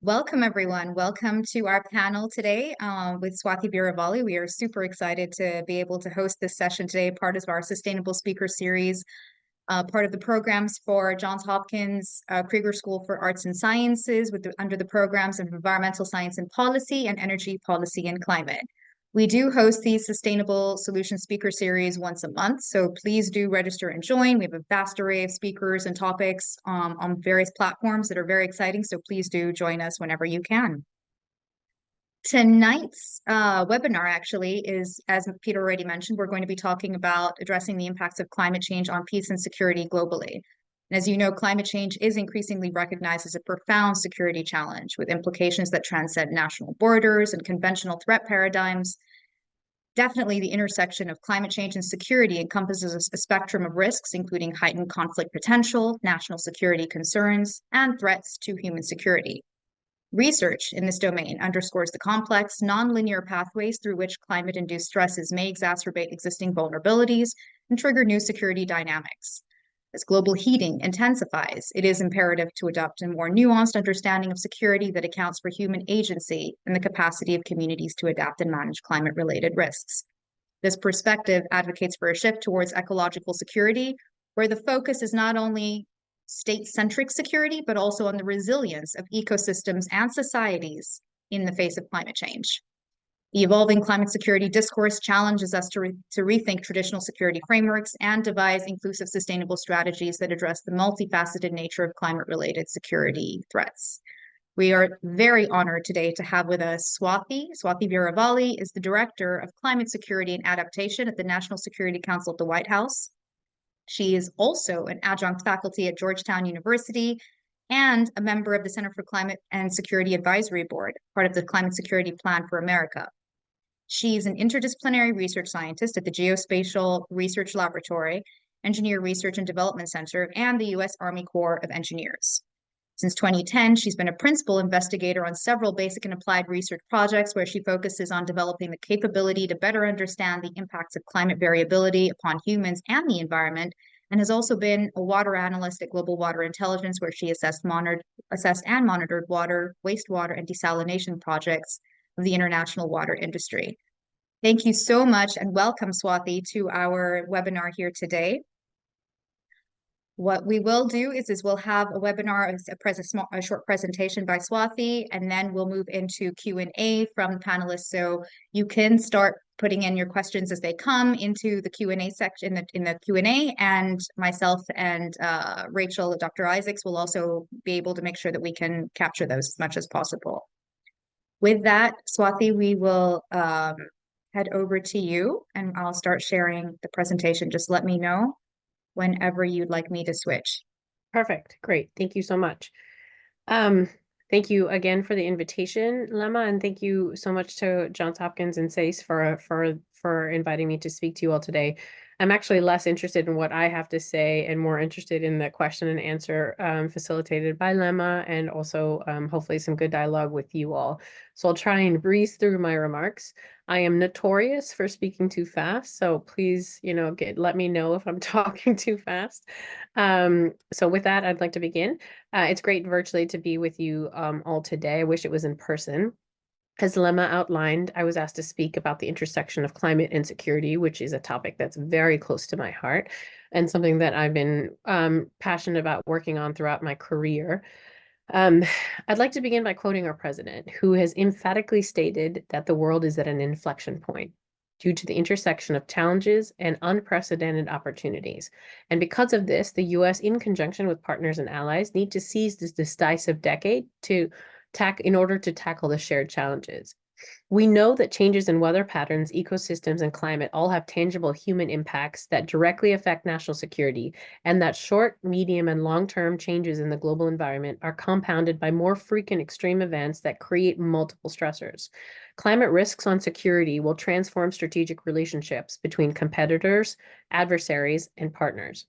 Welcome, everyone. Welcome to our panel today with Swathi Veeravalli. We are super excited to be able to host this session today, part of our Sustainable Speaker Series, part of the programs for Johns Hopkins Krieger School for Arts and Sciences under the programs of Environmental Science and Policy and Energy Policy and Climate. We do host the Sustainable Solution Speaker Series once a month, so please do register and join. We have a vast array of speakers and topics on various platforms that are very exciting, so please do join us whenever you can. Tonight's webinar actually is, as Peter already mentioned, we're going to be talking about addressing the impacts of climate change on peace and security globally. And as you know, climate change is increasingly recognized as a profound security challenge with implications that transcend national borders and conventional threat paradigms. Definitely, the intersection of climate change and security encompasses a spectrum of risks, including heightened conflict potential, national security concerns, and threats to human security. Research in this domain underscores the complex, nonlinear pathways through which climate-induced stresses may exacerbate existing vulnerabilities and trigger new security dynamics. As global heating intensifies, it is imperative to adopt a more nuanced understanding of security that accounts for human agency and the capacity of communities to adapt and manage climate-related risks. This perspective advocates for a shift towards ecological security, where the focus is not only state-centric security, but also on the resilience of ecosystems and societies in the face of climate change. The evolving climate security discourse challenges us to rethink traditional security frameworks and devise inclusive, sustainable strategies that address the multifaceted nature of climate-related security threats. We are very honored today to have with us Swathi. Swathi Veeravalli is the Director of Climate Security and Adaptation at the National Security Council at the White House. She is also an adjunct faculty at Georgetown University and a member of the Center for Climate and Security Advisory Board, part of the Climate Security Plan for America. She's an interdisciplinary research scientist at the Geospatial Research Laboratory, Engineer Research and Development Center, and the U.S. Army Corps of Engineers. Since 2010, she's been a principal investigator on several basic and applied research projects where she focuses on developing the capability to better understand the impacts of climate variability upon humans and the environment, and has also been a water analyst at Global Water Intelligence, where she assessed and monitored water, wastewater, and desalination projects of the international water industry. Thank you so much and welcome, Swathi, to our webinar here today. What we will do is we'll have a webinar, a short presentation by Swathi, and then we'll move into Q&A from the panelists. So you can start putting in your questions as they come into the Q&A section in the Q&A, and myself and Rachel, Dr. Isaacs, will also be able to make sure that we can capture those as much as possible. With that, Swathi, we will head over to you, and I'll start sharing the presentation. Just let me know whenever you'd like me to switch. Perfect. Great. Thank you so much. Thank you again for the invitation, Lama, and thank you so much to Johns Hopkins and SACE for inviting me to speak to you all today. I'm actually less interested in what I have to say and more interested in the question and answer facilitated by Lama, and also hopefully some good dialogue with you all. So I'll try and breeze through my remarks. I am notorious for speaking too fast, so please, let me know if I'm talking too fast. So with that, I'd like to begin. It's great virtually to be with you all today. I wish it was in person. As Lema outlined, I was asked to speak about the intersection of climate and security, which is a topic that's very close to my heart and something that I've been passionate about working on throughout my career. I'd like to begin by quoting our president, who has emphatically stated that the world is at an inflection point due to the intersection of challenges and unprecedented opportunities. And because of this, the U.S., in conjunction with partners and allies, need to seize this decisive decade in order to tackle the shared challenges. We know that changes in weather patterns, ecosystems, and climate all have tangible human impacts that directly affect national security, and that short, medium, and long-term changes in the global environment are compounded by more frequent extreme events that create multiple stressors. Climate risks on security will transform strategic relationships between competitors, adversaries, and partners.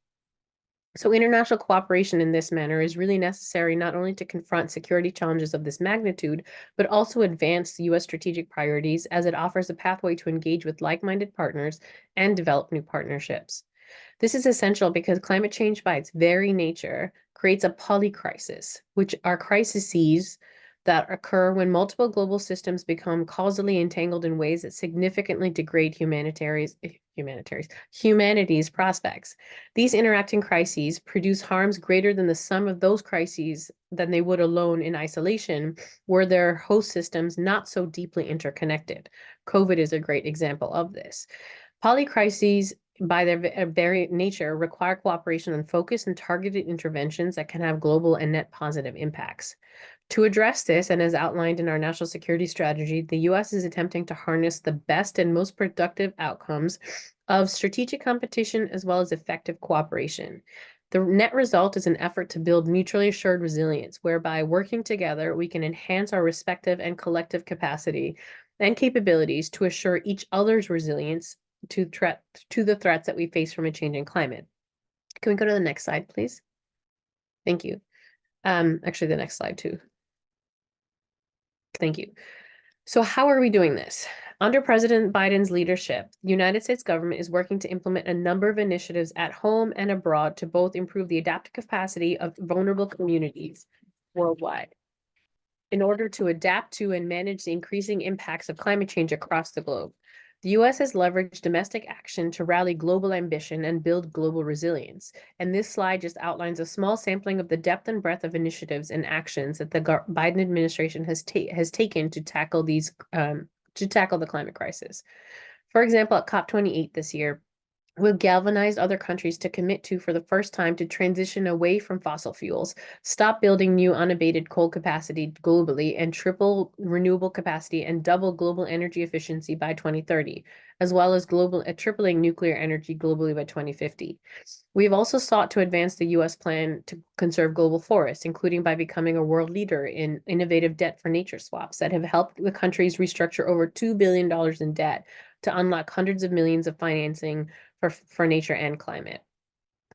So international cooperation in this manner is really necessary not only to confront security challenges of this magnitude, but also advance the U.S. strategic priorities, as it offers a pathway to engage with like-minded partners and develop new partnerships. This is essential because climate change by its very nature creates a polycrisis, which are crises that occur when multiple global systems become causally entangled in ways that significantly degrade humanity's prospects. These interacting crises produce harms greater than the sum of those crises than they would alone in isolation, were their host systems not so deeply interconnected. COVID is a great example of this. Polycrises, by their very nature, require cooperation on focused and targeted interventions that can have global and net positive impacts. To address this, and as outlined in our national security strategy, the U.S. is attempting to harness the best and most productive outcomes of strategic competition as well as effective cooperation. The net result is an effort to build mutually assured resilience, whereby working together, we can enhance our respective and collective capacity and capabilities to assure each other's resilience to the threats that we face from a changing climate. Can we go to the next slide, please? Thank you. Actually, the next slide too. Thank you. So how are we doing this? Under President Biden's leadership, the United States government is working to implement a number of initiatives at home and abroad to both improve the adaptive capacity of vulnerable communities worldwide in order to adapt to and manage the increasing impacts of climate change across the globe. The U.S. has leveraged domestic action to rally global ambition and build global resilience. And this slide just outlines a small sampling of the depth and breadth of initiatives and actions that the Biden administration has taken to tackle the climate crisis. For example, at COP28 this year, we've galvanized other countries to commit to, for the first time, to transition away from fossil fuels, stop building new unabated coal capacity globally, and triple renewable capacity and double global energy efficiency by 2030, as well as tripling nuclear energy globally by 2050. We've also sought to advance the U.S. plan to conserve global forests, including by becoming a world leader in innovative debt for nature swaps that have helped the countries restructure over $2 billion in debt to unlock hundreds of millions of financing for nature and climate.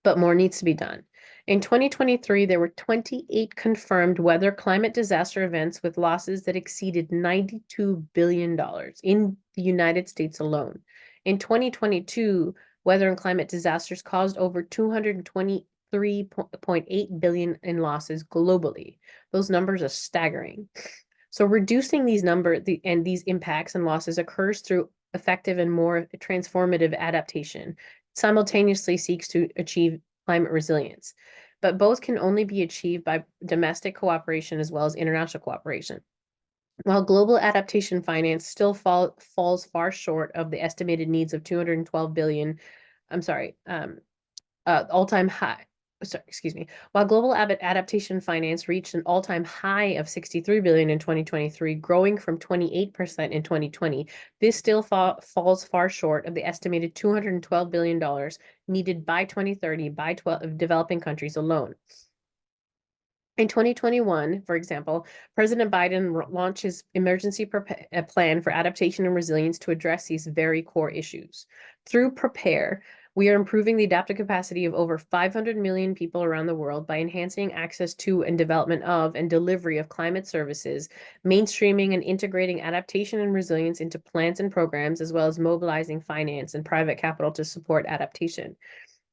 But more needs to be done. In 2023, there were 28 confirmed weather climate disaster events with losses that exceeded $92 billion in the United States alone. In 2022, weather and climate disasters caused over $223.8 billion in losses globally. Those numbers are staggering. So reducing these these impacts and losses occurs through effective and more transformative adaptation, simultaneously seeks to achieve climate resilience. But both can only be achieved by domestic cooperation as well as international cooperation. While global adaptation finance still falls far short of the estimated needs of 212 billion, all-time high. While global adaptation finance reached an all-time high of 63 billion in 2023, growing from 28% in 2020, this still falls far short of the estimated $212 billion needed by 2030 by developing countries alone. In 2021, for example, President Biden launched his emergency plan for adaptation and resilience to address these very core issues. Through PREPARE, we are improving the adaptive capacity of over 500 million people around the world by enhancing access to and development of and delivery of climate services, mainstreaming and integrating adaptation and resilience into plans and programs, as well as mobilizing finance and private capital to support adaptation.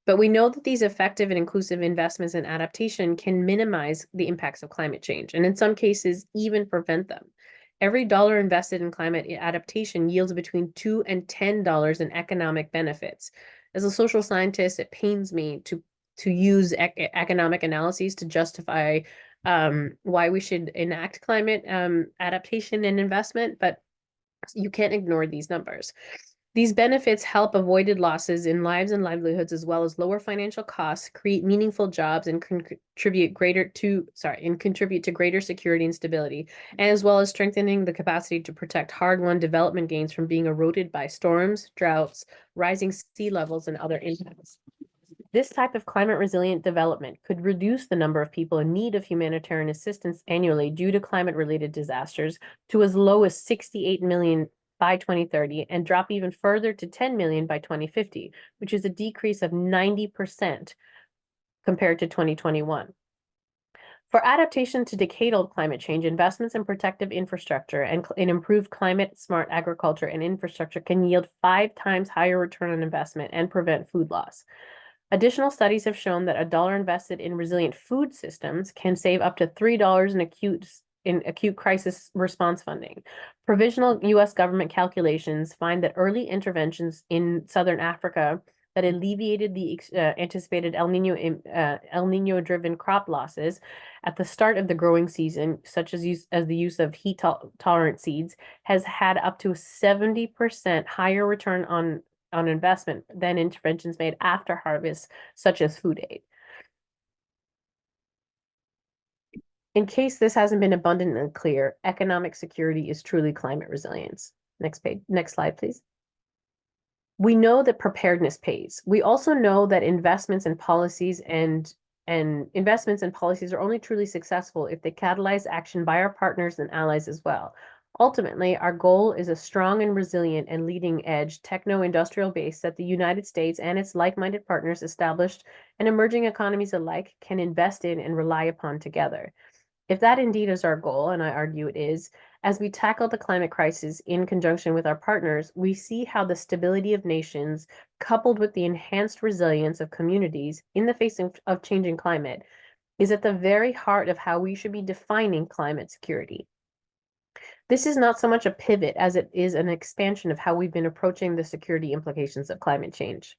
But we know that these effective and inclusive investments in adaptation can minimize the impacts of climate change, and in some cases, even prevent them. Every dollar invested in climate adaptation yields between $2 and $10 in economic benefits. As a social scientist, it pains me to use economic analyses to justify why we should enact climate adaptation and investment, but you can't ignore these numbers. These benefits help avoided losses in lives and livelihoods, as well as lower financial costs, create meaningful jobs, and contribute to greater security and stability, as well as strengthening the capacity to protect hard-won development gains from being eroded by storms, droughts, rising sea levels, and other impacts. This type of climate-resilient development could reduce the number of people in need of humanitarian assistance annually due to climate-related disasters to as low as 68 million by 2030 and drop even further to 10 million by 2050, which is a decrease of 90% compared to 2021. For adaptation to decadal climate change, investments in protective infrastructure and in improved climate-smart agriculture and infrastructure can yield 5 times higher return on investment and prevent food loss. Additional studies have shown that $1 invested in resilient food systems can save up to $3 in acute in acute crisis response funding. Provisional U.S. government calculations find that early interventions in Southern Africa that alleviated the anticipated El Nino-driven crop losses at the start of the growing season, such as the use of heat-tolerant seeds, has had up to 70% higher return on investment than interventions made after harvest, such as food aid. In case this hasn't been abundantly clear, economic security is truly climate resilience. Next page, next slide, please. We know that preparedness pays. We also know that investments in policies and investments and policies are only truly successful if they catalyze action by our partners and allies as well. Ultimately, our goal is a strong and resilient and leading-edge techno-industrial base that the United States and its like-minded partners established and emerging economies alike can invest in and rely upon together. If that indeed is our goal, and I argue it is, as we tackle the climate crisis in conjunction with our partners, we see how the stability of nations, coupled with the enhanced resilience of communities in the face of changing climate, is at the very heart of how we should be defining climate security. This is not so much a pivot as it is an expansion of how we've been approaching the security implications of climate change.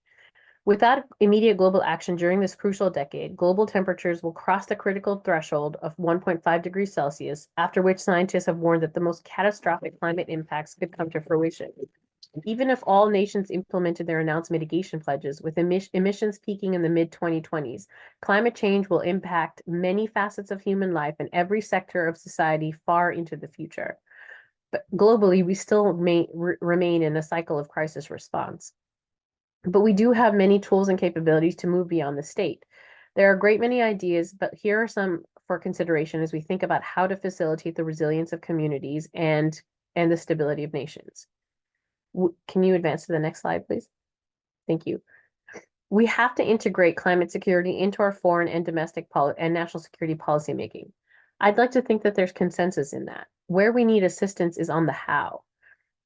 Without immediate global action during this crucial decade, global temperatures will cross the critical threshold of 1.5 degrees Celsius, after which scientists have warned that the most catastrophic climate impacts could come to fruition. Even if all nations implemented their announced mitigation pledges, with emissions peaking in the mid-2020s, climate change will impact many facets of human life and every sector of society far into the future. But globally, we still remain in a cycle of crisis response. But we do have many tools and capabilities to move beyond the state. There are a great many ideas, but here are some for consideration as we think about how to facilitate the resilience of communities and the stability of nations. Can you advance to the next slide, please? Thank you. We have to integrate climate security into our foreign and domestic and national security policymaking. I'd like to think that there's consensus in that. Where we need assistance is on the how.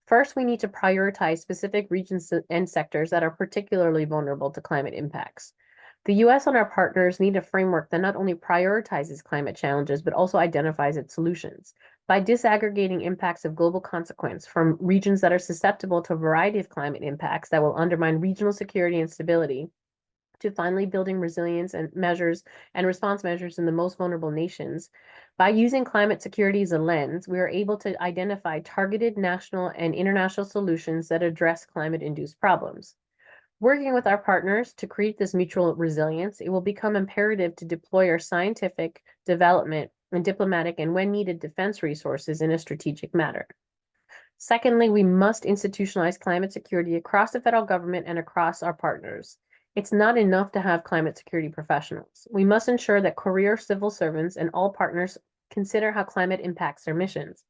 First, we need to prioritize specific regions and sectors that are particularly vulnerable to climate impacts. The US and our partners need a framework that not only prioritizes climate challenges, but also identifies its solutions. By disaggregating impacts of global consequence from regions that are susceptible to a variety of climate impacts that will undermine regional security and stability, to finally building resilience and measures and response measures in the most vulnerable nations. By using climate security as a lens, we are able to identify targeted national and international solutions that address climate-induced problems. Working with our partners to create this mutual resilience, it will become imperative to deploy our scientific, development, and diplomatic and when needed defense resources in a strategic manner. Secondly, we must institutionalize climate security across the federal government and across our partners. It's not enough to have climate security professionals. We must ensure that career civil servants and all partners consider how climate impacts their missions.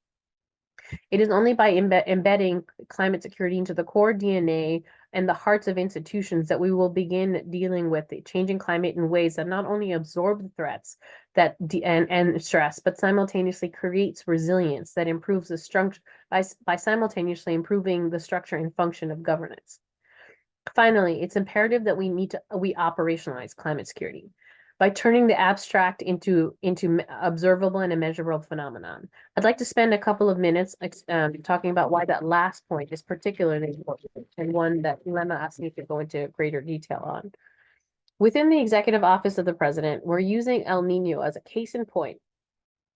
It is only by embedding climate security into the core DNA and the hearts of institutions that we will begin dealing with the changing climate in ways that not only absorb the threats and stress, but simultaneously creates resilience that improves the structure by simultaneously improving the structure and function of governance. Finally, it's imperative that we operationalize climate security by turning the abstract into observable and a measurable phenomenon. I'd like to spend a couple of minutes talking about why that last point is particularly important and one that Lama asked me to go into greater detail on. Within the Executive Office of the President, we're using El Nino as a case in point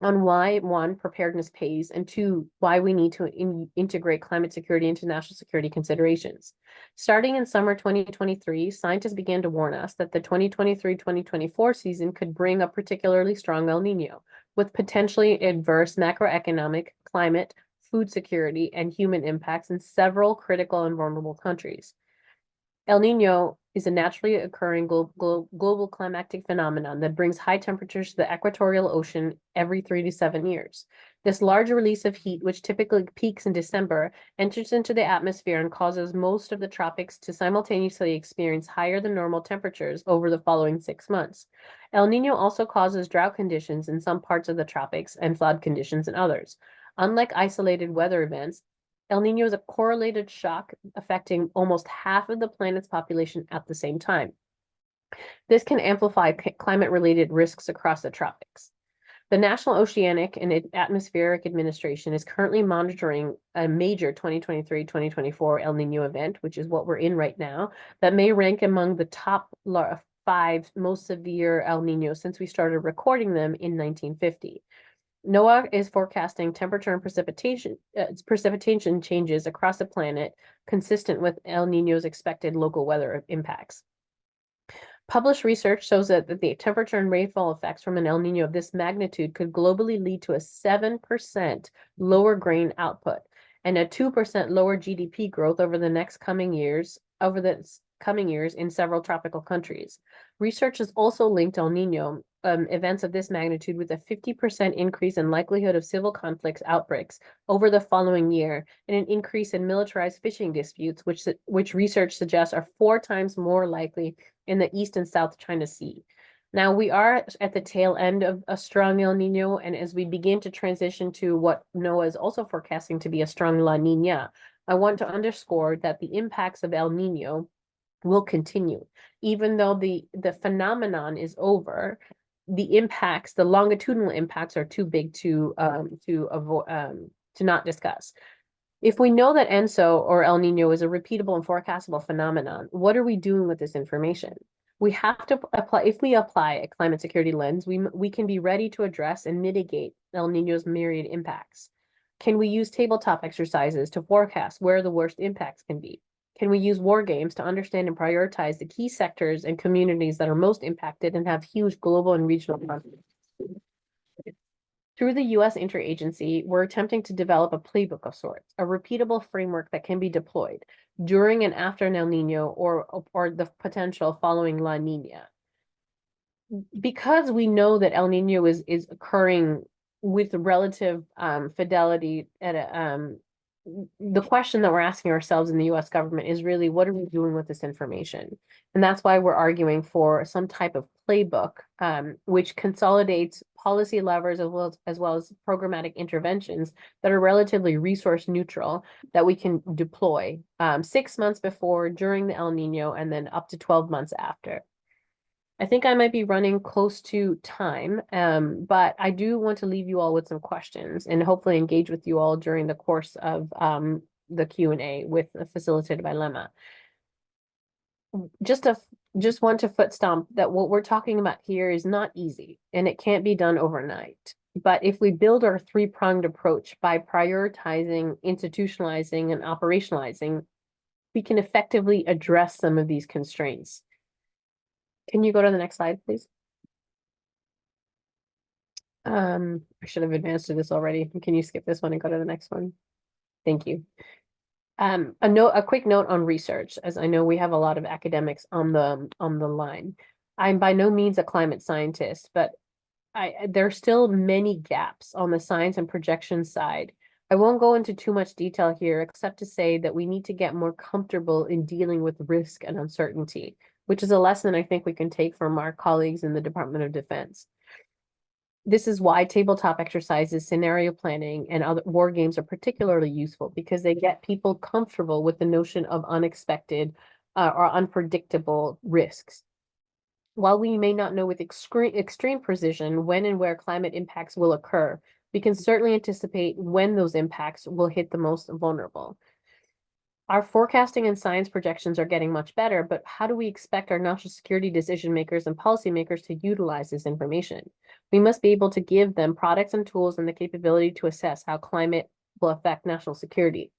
on why, one, preparedness pays, and two, why we need to integrate climate security into national security considerations. Starting in summer 2023, scientists began to warn us that the 2023-2024 season could bring a particularly strong El Nino, with potentially adverse macroeconomic, climate, food security, and human impacts in several critical and vulnerable countries. El Nino is a naturally occurring global climatic phenomenon that brings high temperatures to the equatorial ocean every 3 to 7 years. This large release of heat, which typically peaks in December, enters into the atmosphere and causes most of the tropics to simultaneously experience higher than normal temperatures over the following 6 months. El Nino also causes drought conditions in some parts of the tropics and flood conditions in others. Unlike isolated weather events, El Nino is a correlated shock affecting almost half of the planet's population at the same time. This can amplify climate-related risks across the tropics. The National Oceanic and Atmospheric Administration is currently monitoring a major 2023-2024 El Nino event, which is what we're in right now, that may rank among the top 5 most severe El Niños since we started recording them in 1950. NOAA is forecasting temperature and precipitation changes across the planet consistent with El Niño's expected local weather impacts. Published research shows that the temperature and rainfall effects from an El Nino of this magnitude could globally lead to a 7% lower grain output and a 2% lower GDP growth over the coming years in several tropical countries. Research has also linked El Nino events of this magnitude with a 50% increase in likelihood of civil conflicts outbreaks over the following year, and an increase in militarized fishing disputes, which research suggests are 4 times more likely in the East and South China Sea. Now, we are at the tail end of a strong El Nino, and as we begin to transition to what NOAA is also forecasting to be a strong La Nina, I want to underscore that the impacts of El Nino will continue. Even though the phenomenon is over, the longitudinal impacts are too big to avoid, to not discuss. If we know that ENSO or El Nino is a repeatable and forecastable phenomenon, what are we doing with this information? We have to apply, if we apply a climate security lens, we can be ready to address and mitigate El Nino's myriad impacts. Can we use tabletop exercises to forecast where the worst impacts can be? Can we use war games to understand and prioritize the key sectors and communities that are most impacted and have huge global and regional conflicts? Through the U.S. interagency, we're attempting to develop a playbook of sorts, a repeatable framework that can be deployed during and after an El Nino or the potential following La Nina. Because we know that El Nino is occurring with relative fidelity at the question that we're asking ourselves in the US government is really, what are we doing with this information? And that's why we're arguing for some type of playbook, which consolidates policy levers as well as programmatic interventions that are relatively resource neutral that we can deploy 6 months before, during the El Nino, and then up to 12 months after. I think I might be running close to time, but I do want to leave you all with some questions and hopefully engage with you all during the course of the Q&A facilitated by Lama. Just want to foot stomp that what we're talking about here is not easy and it can't be done overnight. But if we build our 3-pronged approach by prioritizing, institutionalizing, and operationalizing, we can effectively address some of these constraints. Can you go to the next slide, please? I should have advanced to this already. Can you skip this one and go to the next one? Thank you. A quick note on research, as I know we have a lot of academics on the line. I'm by no means a climate scientist, but there are still many gaps on the science and projection side. I won't go into too much detail here, except to say that we need to get more comfortable in dealing with risk and uncertainty, which is a lesson I think we can take from our colleagues in the Department of Defense. This is why tabletop exercises, scenario planning, and other war games are particularly useful, because they get people comfortable with the notion of unexpected or unpredictable risks. While we may not know with extreme precision when and where climate impacts will occur, we can certainly anticipate when those impacts will hit the most vulnerable. Our forecasting and science projections are getting much better, but how do we expect our national security decision makers and policymakers to utilize this information? We must be able to give them products and tools and the capability to assess how climate will affect national security.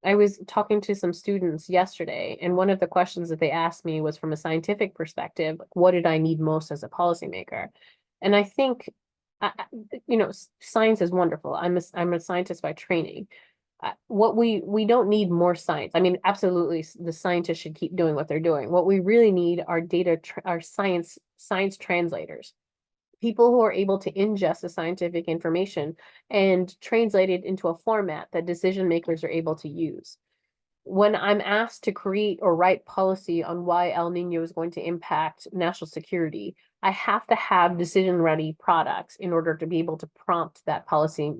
I was talking to some students yesterday, and one of the questions that they asked me was from a scientific perspective, like, what did I need most as a policymaker? And I think, science is wonderful. I'm a scientist by training. What we don't need more science. I mean, absolutely, the scientists should keep doing what they're doing. What we really need are are science translators, people who are able to ingest the scientific information and translate it into a format that decision makers are able to use. When I'm asked to create or write policy on why El Nino is going to impact national security, I have to have decision-ready products in order to be able to prompt that policy,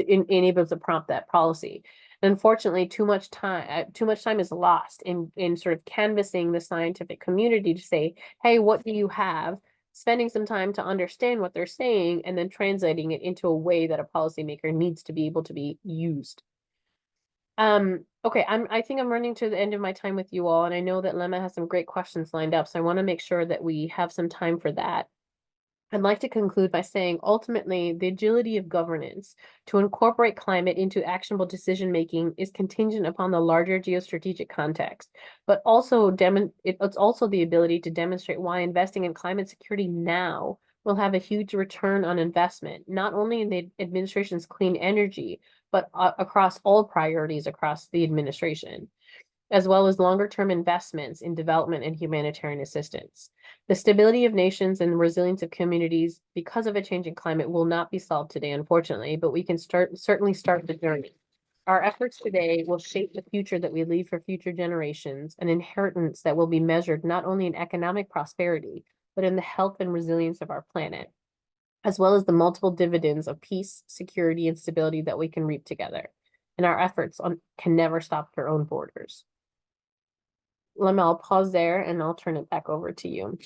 enable to prompt that policy. And unfortunately, too much time is lost in sort of canvassing the scientific community to say, hey, what do you have? spending some time to understand what they're saying, and then translating it into a way that a policymaker needs to be able to be used. Okay, I think I'm running to the end of my time with you all, and I know that Lama has some great questions lined up, so I want to make sure that we have some time for that. I'd like to conclude by saying ultimately the agility of governance to incorporate climate into actionable decision making is contingent upon the larger geostrategic context, but also it's also the ability to demonstrate why investing in climate security now will have a huge return on investment, not only in the administration's clean energy, but across all priorities across the administration, as well as longer-term investments in development and humanitarian assistance. The stability of nations and the resilience of communities because of a changing climate will not be solved today, unfortunately, but we can certainly start the journey. Our efforts today will shape the future that we leave for future generations, an inheritance that will be measured not only in economic prosperity, but in the health and resilience of our planet, as well as the multiple dividends of peace, security, and stability that we can reap together. And our efforts can never stop their own borders. Lama, I'll pause there and I'll turn it back over to you.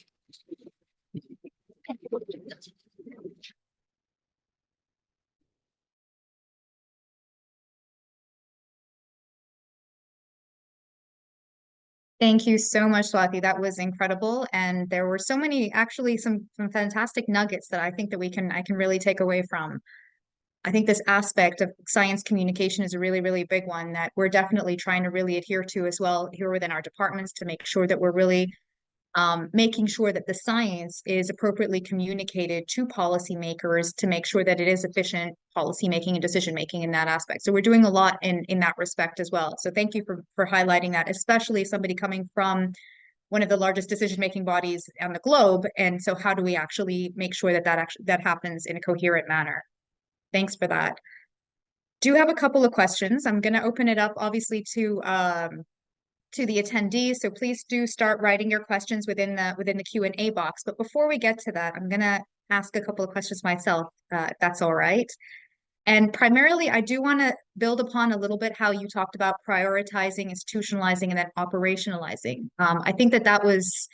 Thank you so much, Swathi. That was incredible. And there were so many, actually some fantastic nuggets that I think that I can really take away from. I think this aspect of science communication is a really, really big one that we're definitely trying to really adhere to as well here within our departments to make sure that we're really making sure that the science is appropriately communicated to policymakers to make sure that it is efficient policymaking and decision making in that aspect. So we're doing a lot in that respect as well. So thank you for highlighting that, especially somebody coming from one of the largest decision making bodies on the globe. And so how do we actually make sure that that happens in a coherent manner? Thanks for that. Do have a couple of questions. I'm going to open it up, obviously, to the attendees. So please do start writing your questions within the Q&A box. But before we get to that, I'm going to ask a couple of questions myself, if that's all right. And primarily, I do want to build upon a little bit how you talked about prioritizing, institutionalizing, and then operationalizing. I think that was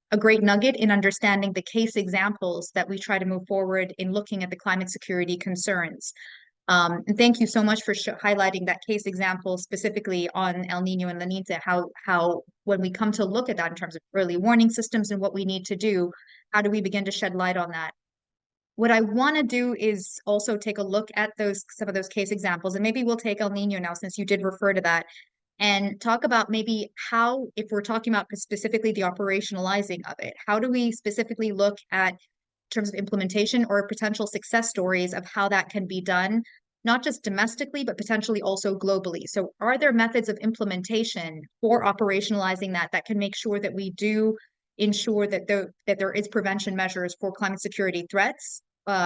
a great nugget in understanding the case examples that we try to move forward in looking at the climate security concerns. And thank you so much for highlighting that case example specifically on El Nino and La Nina, how when we come to look at that in terms of early warning systems and what we need to do, how do we begin to shed light on that? What I want to do is also take a look at some of those case examples, and maybe we'll take El Nino now since you did refer to that, and talk about maybe how, if we're talking about specifically the operationalizing of it, how do we specifically look at terms of implementation or potential success stories of how that can be done, not just domestically, but potentially also globally. So are there methods of implementation for operationalizing that can make sure that we do ensure that there is prevention measures for climate security threats,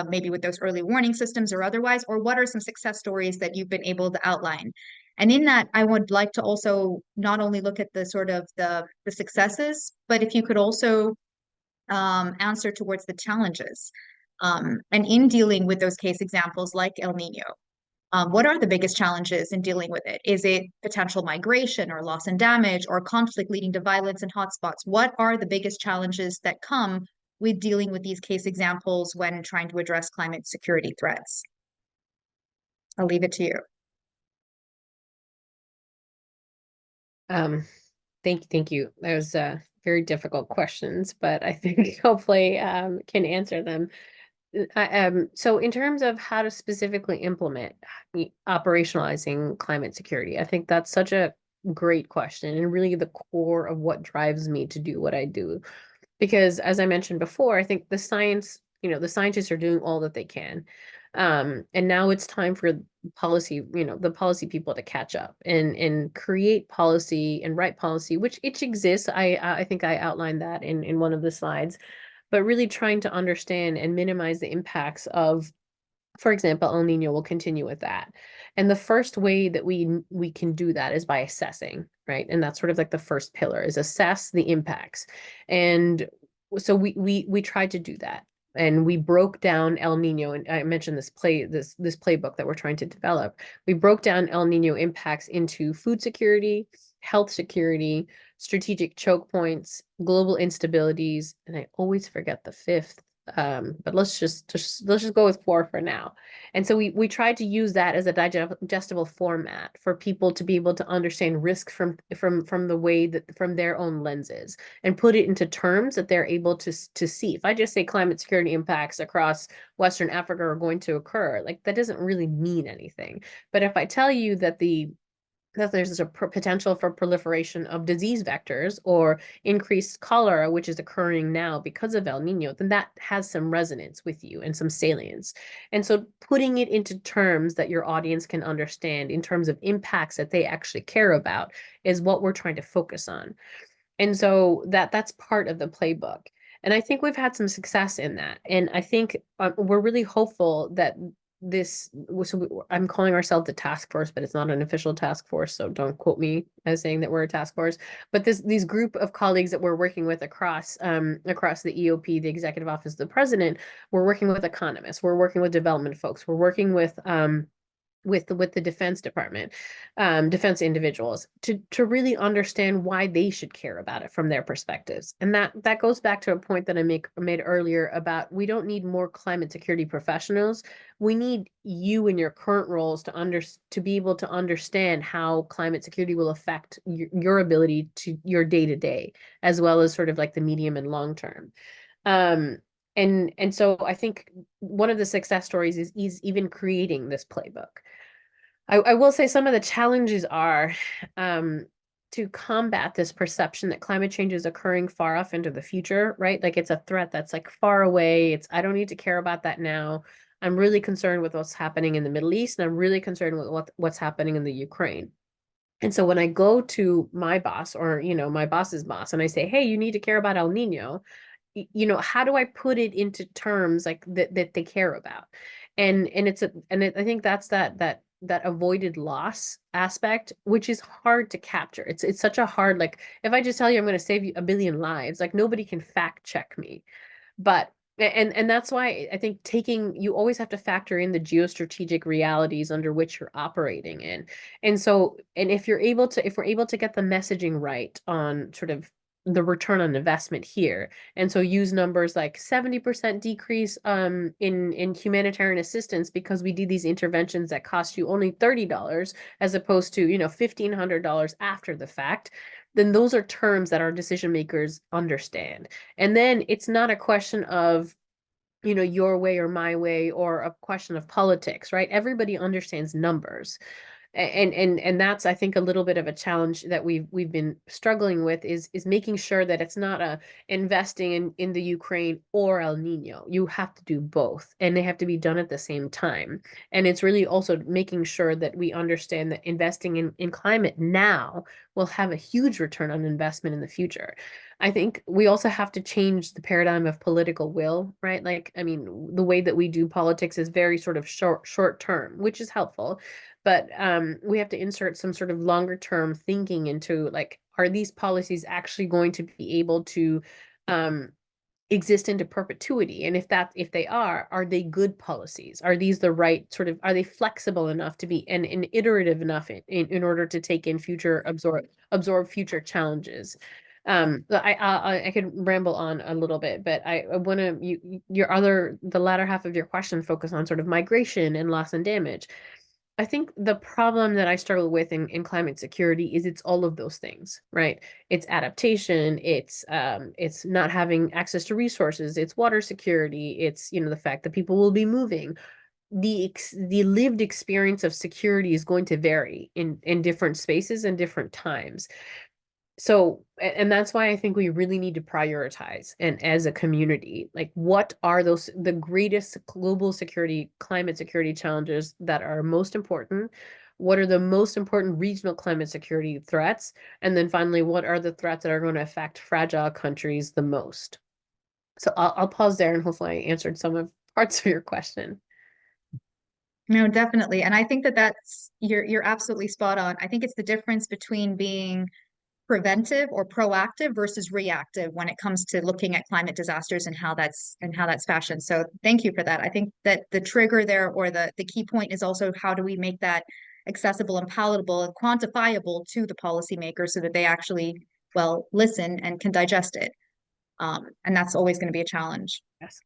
maybe with those early warning systems or otherwise, or what are some success stories that you've been able to outline? And in that, I would like to also not only look at the sort of the successes, but if you could also answer towards the challenges. And in dealing with those case examples like El Nino, what are the biggest challenges in dealing with it? Is it potential migration or loss and damage or conflict leading to violence in hotspots? What are the biggest challenges that come with dealing with these case examples when trying to address climate security threats? I'll leave it to you. Thank you. That was very difficult questions, but I think hopefully can answer them. So in terms of how to specifically implement operationalizing climate security, I think that's such a great question and really the core of what drives me to do what I do. Because as I mentioned before, I think the scientists are doing all that they can. And now it's time for policy, the policy people to catch up and create policy and write policy, which exists. I think I outlined that in one of the slides, but really trying to understand and minimize the impacts of, for example, El Nino. Will continue with that. And the first way that we can do that is by assessing, right? And that's sort of like the first pillar is assess the impacts. And so we tried to do that. And we broke down El Nino, and I mentioned this playbook that we're trying to develop. We broke down El Nino impacts into food security, health security, strategic choke points, global instabilities, and I always forget the fifth. But let's just go with four for now. And so we tried to use that as a digestible format for people to be able to understand risk from the way that from their own lenses and put it into terms that they're able to see. If I just say climate security impacts across Western Africa are going to occur, like that doesn't really mean anything. But if I tell you that there's a potential for proliferation of disease vectors or increased cholera, which is occurring now because of El Nino, then that has some resonance with you and some salience. And so putting it into terms that your audience can understand in terms of impacts that they actually care about is what we're trying to focus on. And so that's part of the playbook. And I think we've had some success in that. And I think we're really hopeful that I'm calling ourselves the task force, but it's not an official task force, so don't quote me as saying that we're a task force. But these group of colleagues that we're working with across the EOP, the Executive Office of the President, we're working with economists, we're working with development folks, we're working with the Defense Department, defense individuals to really understand why they should care about it from their perspectives. And that goes back to a point that I made earlier about we don't need more climate security professionals. We need you in your current roles to be able to understand how climate security will affect your ability to your day to day, as well as sort of like the medium and long term. And so I think one of the success stories is even creating this playbook. I will say some of the challenges are to combat this perception that climate change is occurring far off into the future, right? Like it's a threat that's like far away. I don't need to care about that now. I'm really concerned with what's happening in the Middle East, and I'm really concerned with what's happening in the Ukraine. And so when I go to my boss or, my boss's boss and I say, hey, you need to care about El Nino, how do I put it into terms like that they care about? And I think that's that avoided loss aspect, which is hard to capture. It's such a hard, like if I just tell you I'm going to save you 1 billion lives, like nobody can fact check me. But and that's why I think you always have to factor in the geostrategic realities under which you're operating in. And so, and if we're able to get the messaging right on sort of the return on investment here, and so use numbers like 70% decrease in humanitarian assistance because we did these interventions that cost you only $30 as opposed to $1,500 after the fact, then those are terms that our decision makers understand. And then it's not a question of your way or my way or a question of politics, right? Everybody understands numbers. And that's I think a little bit of a challenge that we've been struggling with is making sure that it's not a investing in the Ukraine or El Nino. You have to do both, and they have to be done at the same time. And it's really also making sure that we understand that investing in climate now will have a huge return on investment in the future. I think we also have to change the paradigm of political will, right? Like, I mean, the way that we do politics is very sort of short term, which is helpful. But we have to insert some sort of longer term thinking into like, are these policies actually going to be able to exist into perpetuity? And if they are they good policies? Are these the right sort of, are they flexible enough to be and iterative enough in order to take in absorb future challenges? I could ramble on a little bit, but I want to the latter half of your question focus on sort of migration and loss and damage. I think the problem that I struggle with in climate security is it's all of those things, right? It's adaptation, it's not having access to resources, it's water security, it's the fact that people will be moving. The lived experience of security is going to vary in different spaces and different times. So, and that's why I think we really need to prioritize, and as a community, like what are the greatest global climate security challenges that are most important? What are the most important regional climate security threats? And then finally, what are the threats that are going to affect fragile countries the most? So I'll pause there, and hopefully I answered some of parts of your question. No, definitely. And I think you're absolutely spot on. I think it's the difference between being preventive or proactive versus reactive when it comes to looking at climate disasters and how that's fashioned. So thank you for that. I think that the trigger there or the key point is also how do we make that accessible and palatable and quantifiable to the policymakers so that they actually, well, listen and can digest it. And that's always going to be a challenge. Yes.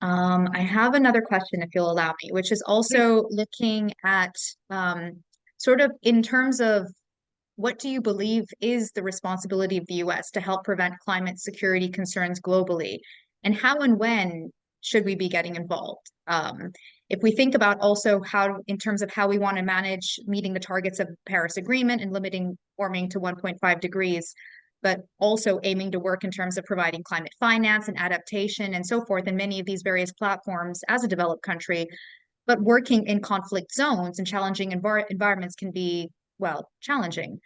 I have another question, if you'll allow me, which is also looking at sort of in terms of what do you believe is the responsibility of the US to help prevent climate security concerns globally? And how and when should we be getting involved? If we think about also how, in terms of how we want to manage meeting the targets of the Paris Agreement and limiting warming to 1.5 degrees, but also aiming to work in terms of providing climate finance and adaptation and so forth in many of these various platforms as a developed country, but working in conflict zones and challenging environments can be, well, challenging.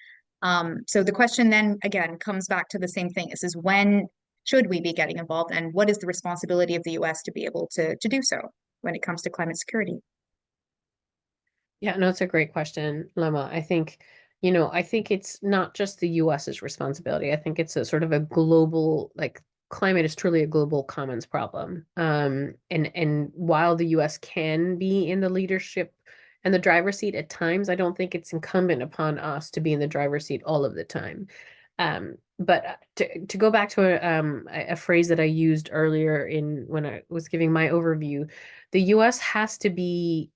So the question then again comes back to the same thing. Is when should we be getting involved, and what is the responsibility of the US to be able to do so when it comes to climate security? Yeah, no, it's a great question, Lama. I think, I think it's not just the US's responsibility. I think it's a sort of a global, like climate is truly a global commons problem. And while the US can be in the leadership and the driver's seat at times, I don't think it's incumbent upon us to be in the driver's seat all of the time. But to go back to a phrase that I used earlier in when I was giving my overview, the US has to be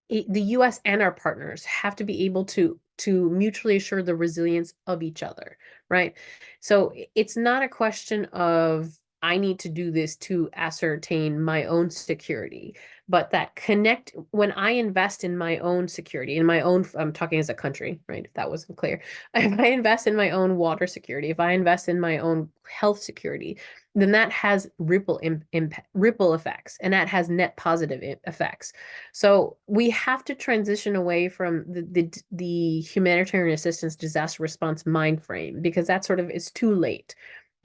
the US and our partners have to be able to mutually assure the resilience of each other, right? So it's not a question of I need to do this to ascertain my own security, but that connect when I invest in my own security, in my own, I'm talking as a country, right? If that wasn't clear. If I invest in my own water security, if I invest in my own health security, then that has ripple effects, and that has net positive effects. So we have to transition away from the humanitarian assistance disaster response mind frame, because that sort of is too late.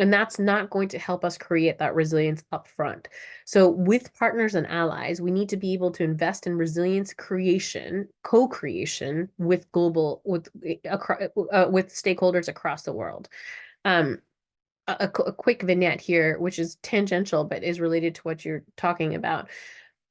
And that's not going to help us create that resilience up front. So with partners and allies, we need to be able to invest in resilience creation, co-creation with with stakeholders across the world. Um, a quick vignette here, which is tangential but is related to what you're talking about.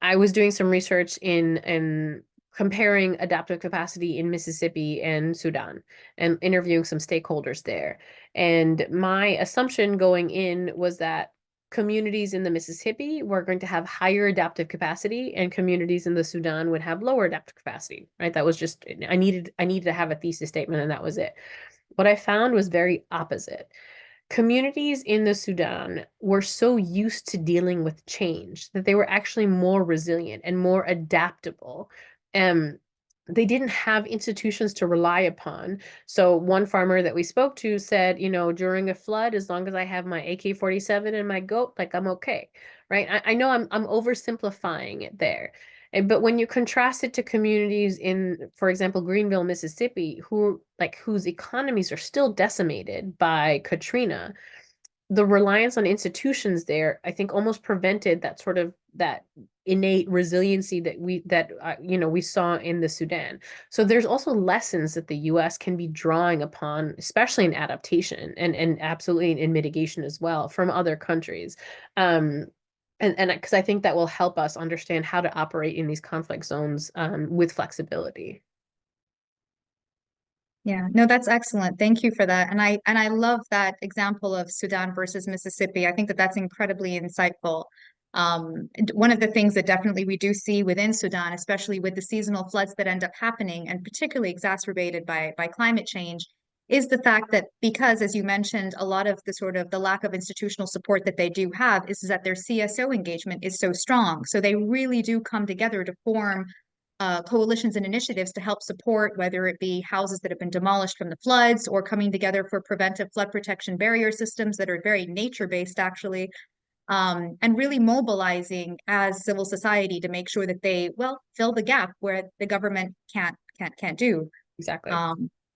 I was doing some research in comparing adaptive capacity in Mississippi and Sudan and interviewing some stakeholders there. And my assumption going in was that communities in the Mississippi were going to have higher adaptive capacity and communities in the Sudan would have lower adaptive capacity, right? That was just, I needed to have a thesis statement, and that was it. What I found was very opposite. Communities in the Sudan were so used to dealing with change that they were actually more resilient and more adaptable. Um, they didn't have institutions to rely upon. So one farmer that we spoke to said, during a flood, as long as I have my AK-47 and my goat, like I'm okay, right? I know I'm oversimplifying it there. But when you contrast it to communities in, for example, Greenville, Mississippi, whose economies are still decimated by Katrina, the reliance on institutions there, I think, almost prevented that sort of that innate resiliency that we saw in the Sudan. So there's also lessons that the U.S. can be drawing upon, especially in adaptation and absolutely in mitigation as well, from other countries. And because I think that will help us understand how to operate in these conflict zones with flexibility. Yeah, no, that's excellent. Thank you for that. And I love that example of Sudan versus Mississippi. I think that that's incredibly insightful. And one of the things that definitely we do see within Sudan, especially with the seasonal floods that end up happening, and particularly exacerbated by climate change, is the fact that because, as you mentioned, a lot of the sort of the lack of institutional support that they do have is that their CSO engagement is so strong. So they really do come together to form coalitions and initiatives to help support, whether it be houses that have been demolished from the floods or coming together for preventive flood protection barrier systems that are very nature-based, actually, and really mobilizing as civil society to make sure that they, well, fill the gap where the government can't do. Exactly.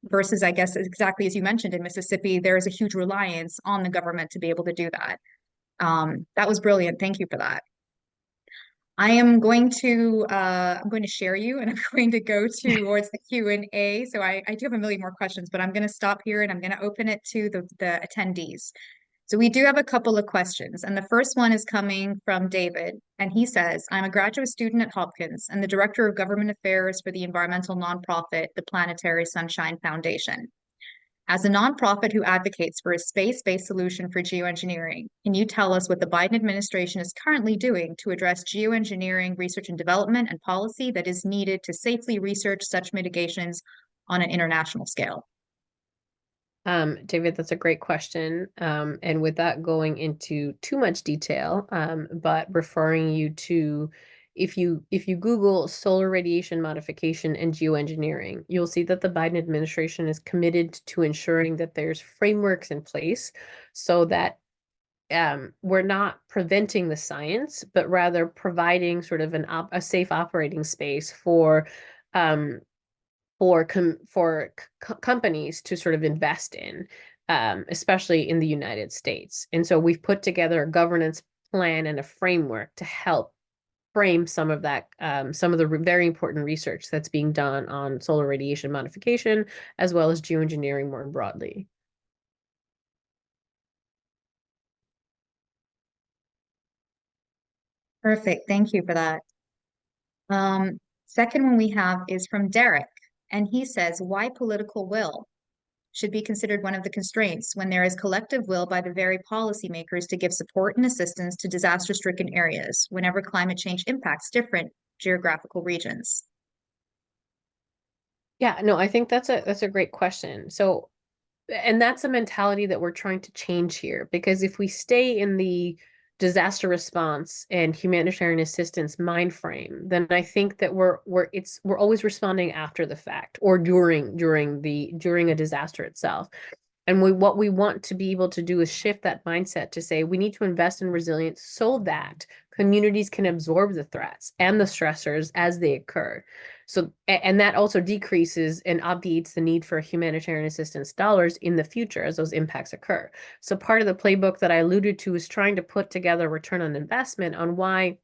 Versus, I guess, exactly as you mentioned, in Mississippi, there is a huge reliance on the government to be able to do that. That was brilliant. Thank you for that. I'm going to share you and I'm going to go towards the Q&A. So I do have a million more questions, but I'm going to stop here and I'm going to open it to the attendees. So we do have a couple of questions, and the first one is coming from David, and he says, I'm a graduate student at Hopkins and the director of government affairs for the environmental nonprofit, the Planetary Sunshine Foundation. As a nonprofit who advocates for a space-based solution for geoengineering, can you tell us what the Biden administration is currently doing to address geoengineering research and development and policy that is needed to safely research such mitigations on an international scale? David, that's a great question. And without going into too much detail, but referring you to if you Google solar radiation modification and geoengineering, you'll see that the Biden administration is committed to ensuring that there's frameworks in place so that we're not preventing the science, but rather providing sort of a safe operating space for companies to sort of invest in, especially in the United States. And so we've put together a governance plan and a framework to help frame some of that, some of the very important research that's being done on solar radiation modification, as well as geoengineering more broadly. Perfect. Thank you for that. Second one we have is from Derek, and he says, why political will should be considered one of the constraints when there is collective will by the very policymakers to give support and assistance to disaster-stricken areas whenever climate change impacts different geographical regions? Yeah, no, I think that's a great question. So, and that's a mentality that we're trying to change here, because if we stay in the disaster response and humanitarian assistance mind frame, then I think that we're always responding after the fact or during a disaster itself. And what we want to be able to do is shift that mindset to say we need to invest in resilience so that communities can absorb the threats and the stressors as they occur. So, and that also decreases and obviates the need for humanitarian assistance dollars in the future as those impacts occur. So part of the playbook that I alluded to is trying to put together return on investment on why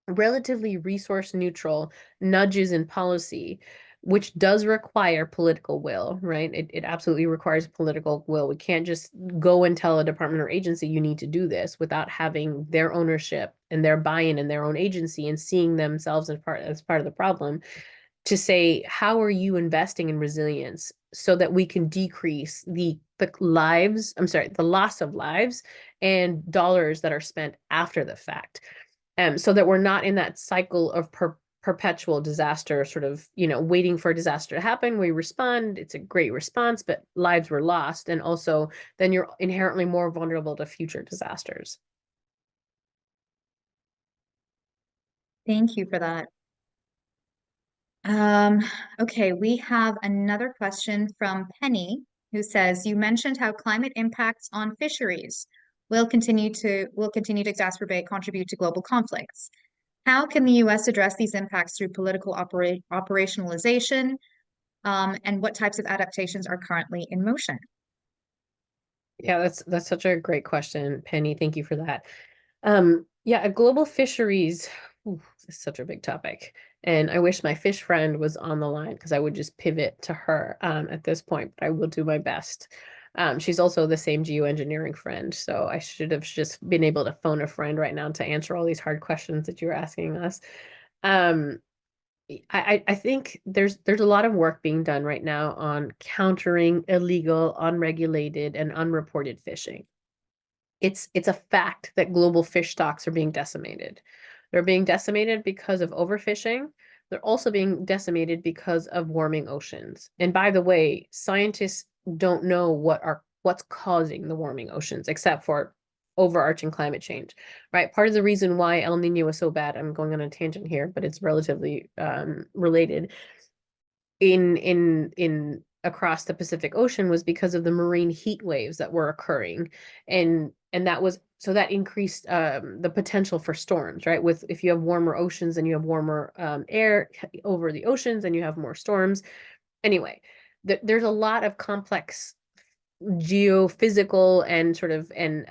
relatively resource neutral nudges in policy, which does require political will, right? It absolutely requires political will. We can't just go and tell a department or agency you need to do this without having their ownership and their buy-in in their own agency and seeing themselves as part of the problem, to say, how are you investing in resilience so that we can decrease the loss of lives and dollars that are spent after the fact, so that we're not in that cycle of perpetual disaster, sort of, waiting for a disaster to happen. We respond, it's a great response, but lives were lost. And also then you're inherently more vulnerable to future disasters. Thank you for that. Okay, we have another question from Penny, who says, you mentioned how climate impacts on fisheries will continue to exacerbate, contribute to global conflicts. How can the US address these impacts through political operationalization? And what types of adaptations are currently in motion? Yeah, that's such a great question, Penny. Thank you for that. Yeah, global fisheries is such a big topic. And I wish my fish friend was on the line because I would just pivot to her at this point, but I will do my best. She's also the same geoengineering friend, so I should have just been able to phone a friend right now to answer all these hard questions that you're asking us. Um, I think there's a lot of work being done right now on countering illegal, unregulated, and unreported fishing. It's a fact that global fish stocks are being decimated. They're being decimated because of overfishing. They're also being decimated because of warming oceans. And by the way, scientists don't know what's causing the warming oceans, except for overarching climate change, right? Part of the reason why El Nino is so bad, I'm going on a tangent here, but it's relatively related, in across the Pacific Ocean, was because of the marine heat waves that were occurring, and that increased the potential for storms, right? If you have warmer oceans and you have warmer air over the oceans, and you have more storms. Anyway, there's a lot of complex geophysical and sort of and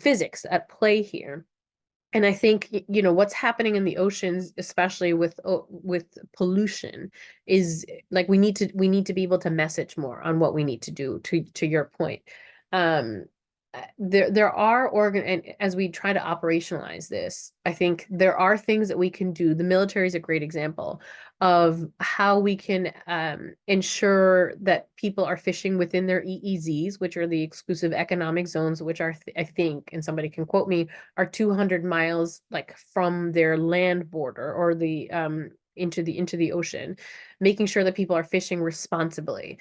physics at play here. And I think, what's happening in the oceans, especially with pollution, is like we need to be able to message more on what we need to do, to your point. There are and as we try to operationalize this, I think there are things that we can do. The military is a great example of how we can ensure that people are fishing within their EEZs, which are the exclusive economic zones, which are, I think, and somebody can quote me, are 200 miles like from their land border or the into the ocean, making sure that people are fishing responsibly.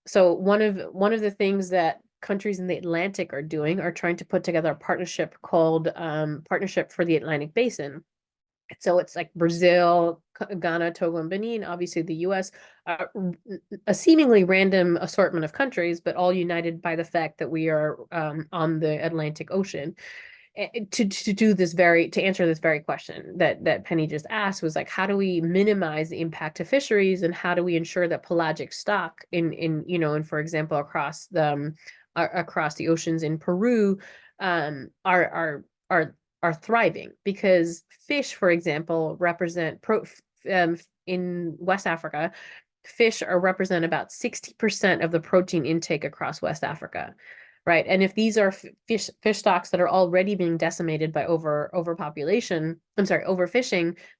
So one of the things that countries in the Atlantic are doing are trying to put together a partnership called Partnership for the Atlantic Basin. So it's like Brazil, Ghana, Togo, and Benin, obviously the US, a seemingly random assortment of countries, but all united by the fact that we are on the Atlantic Ocean. To answer this very question that Penny just asked was like, how do we minimize the impact to fisheries, and how do we ensure that pelagic stock and for example across the oceans in Peru are thriving, because fish, for example, represent in West Africa, fish represent about 60% of the protein intake across West Africa. Right. And if these are fish stocks that are already being decimated by overfishing,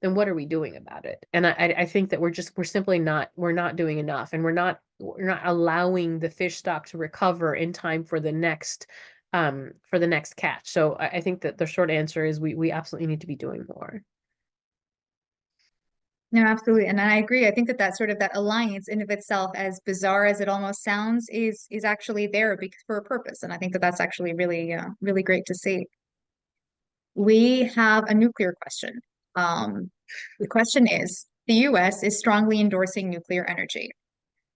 then what are we doing about it? And I think that we're simply not doing enough, and we're not allowing the fish stock to recover in time for the next catch. So I think that the short answer is we absolutely need to be doing more. No, absolutely. And I agree. I think that sort of that alliance in of itself, as bizarre as it almost sounds, is actually there because for a purpose. And I think that that's actually really, really great to see. We have a nuclear question. The question is, the US is strongly endorsing nuclear energy.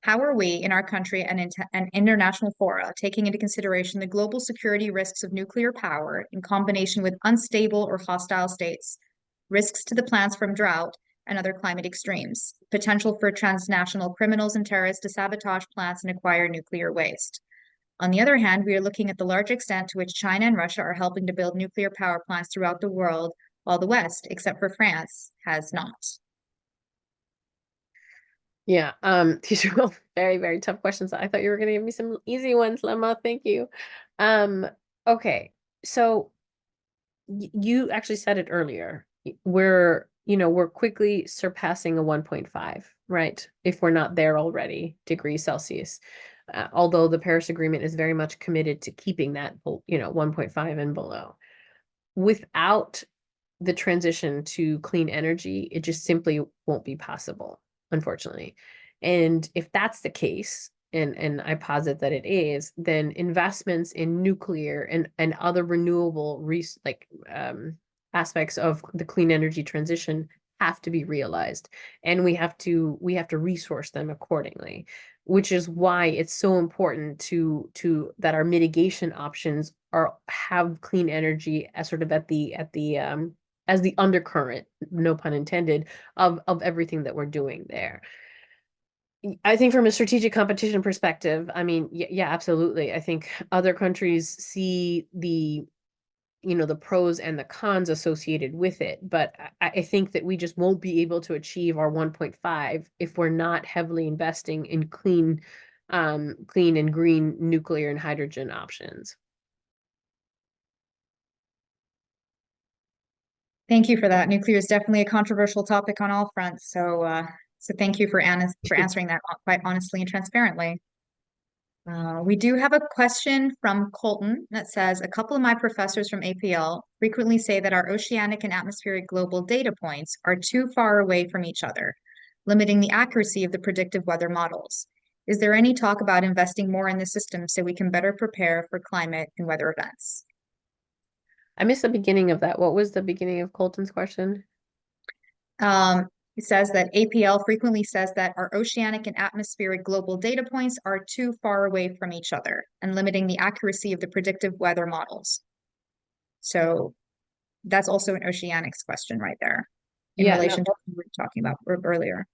How are we in our country and international fora taking into consideration the global security risks of nuclear power in combination with unstable or hostile states, risks to the plants from drought and other climate extremes, potential for transnational criminals and terrorists to sabotage plants and acquire nuclear waste? On the other hand, we are looking at the large extent to which China and Russia are helping to build nuclear power plants throughout the world, while the West, except for France, has not. Yeah, these are all very, very tough questions. I thought you were going to give me some easy ones, Lemma. Thank you. Okay, so you actually said it earlier. We're quickly surpassing a 1.5, right? If we're not there already, degrees Celsius. Although the Paris Agreement is very much committed to keeping that, 1.5 and below. Without the transition to clean energy, it just simply won't be possible, unfortunately. And if that's the case, and I posit that it is, then investments in nuclear and other renewable aspects of the clean energy transition have to be realized, and we have to resource them accordingly, which is why it's so important to that our mitigation options have clean energy as sort of at the as the undercurrent, no pun intended, of everything that we're doing there. I think from a strategic competition perspective, I mean, yeah, absolutely. I think other countries see the pros and the cons associated with it, but I think that we just won't be able to achieve our 1.5 if we're not heavily investing in clean and green nuclear and hydrogen options. Thank you for that. Nuclear is definitely a controversial topic on all fronts. So thank you for answering that quite honestly and transparently. We do have a question from Colton that says, a couple of my professors from APL frequently say that our oceanic and atmospheric global data points are too far away from each other, limiting the accuracy of the predictive weather models. Is there any talk about investing more in the system so we can better prepare for climate and weather events? I missed the beginning of that. What was the beginning of Colton's question? It says that APL frequently says that our oceanic and atmospheric global data points are too far away from each other and limiting the accuracy of the predictive weather models. So that's also an oceanics question right there in relation to what we were talking about earlier.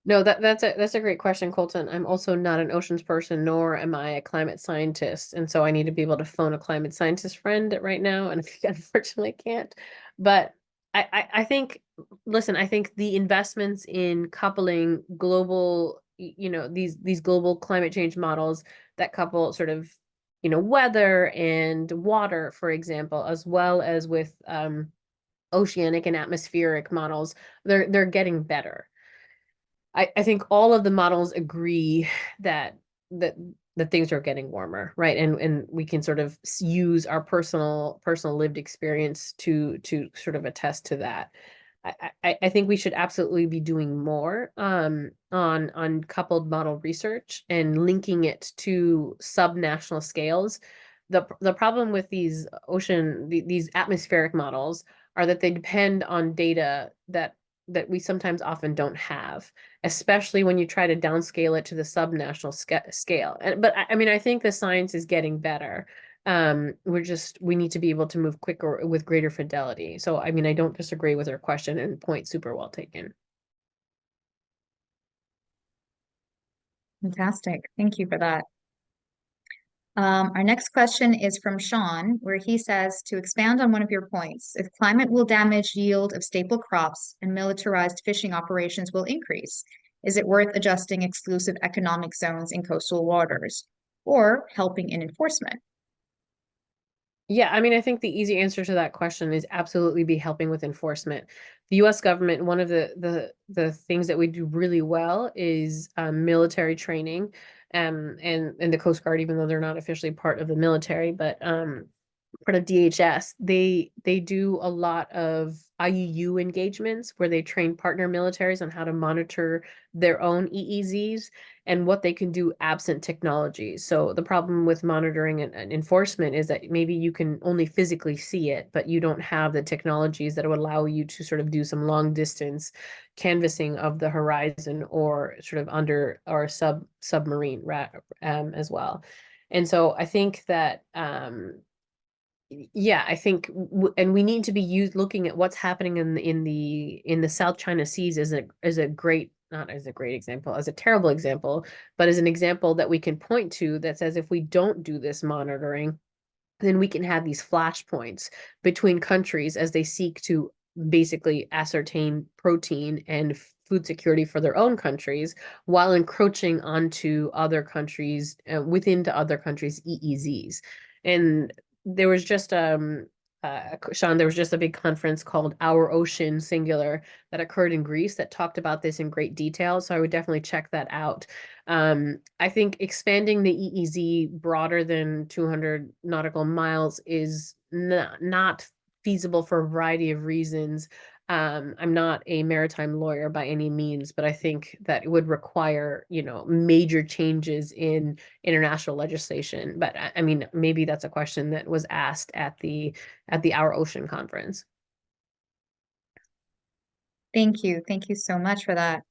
No, that's a great question, Colton. I'm also not an oceans person, nor am I a climate scientist. And so I need to be able to phone a climate scientist friend right now, and I unfortunately can't. But I think, listen, I think the investments in coupling global, these global climate change models that couple sort of, weather and water, for example, as well as with oceanic and atmospheric models, they're getting better. I think all of the models agree that that that things are getting warmer, right? And we can sort of use our personal lived experience to sort of attest to that. I think we should absolutely be doing more on coupled model research and linking it to subnational scales. The problem with these atmospheric models are that they depend on data that we sometimes often don't have, especially when you try to downscale it to the subnational scale. But I mean, I think the science is getting better. We need to be able to move quicker with greater fidelity. So, I mean, I don't disagree with her question and point super well taken. Fantastic. Thank you for that. Our next question is from Sean, where he says, to expand on one of your points, if climate will damage yield of staple crops and militarized fishing operations will increase, is it worth adjusting exclusive economic zones in coastal waters or helping in enforcement? Yeah, I mean, I think the easy answer to that question is absolutely be helping with enforcement. The U.S. government, one of the things that we do really well is military training, and the Coast Guard, even though they're not officially part of the military, but part of DHS, they do a lot of IUU engagements where they train partner militaries on how to monitor their own EEZs and what they can do absent technology. So the problem with monitoring and enforcement is that maybe you can only physically see it, but you don't have the technologies that would allow you to sort of do some long distance canvassing of the horizon or sort of under or submarine as well. And so I think that yeah, I think and we need to be looking at what's happening in the South China Seas as a great, not as a great example, as a terrible example, but as an example that we can point to that says if we don't do this monitoring, then we can have these flashpoints between countries as they seek to basically ascertain protein and food security for their own countries while encroaching onto other countries within to other countries' EEZs. And there was just Sean, there was just a big conference called Our Ocean Singular that occurred in Greece that talked about this in great detail. So I would definitely check that out. I think expanding the EEZ broader than 200 nautical miles is not feasible for a variety of reasons. I'm not a maritime lawyer by any means, but I think that it would require, major changes in international legislation. But I mean, maybe that's a question that was asked at the Our Ocean conference. Thank you. Thank you so much for that.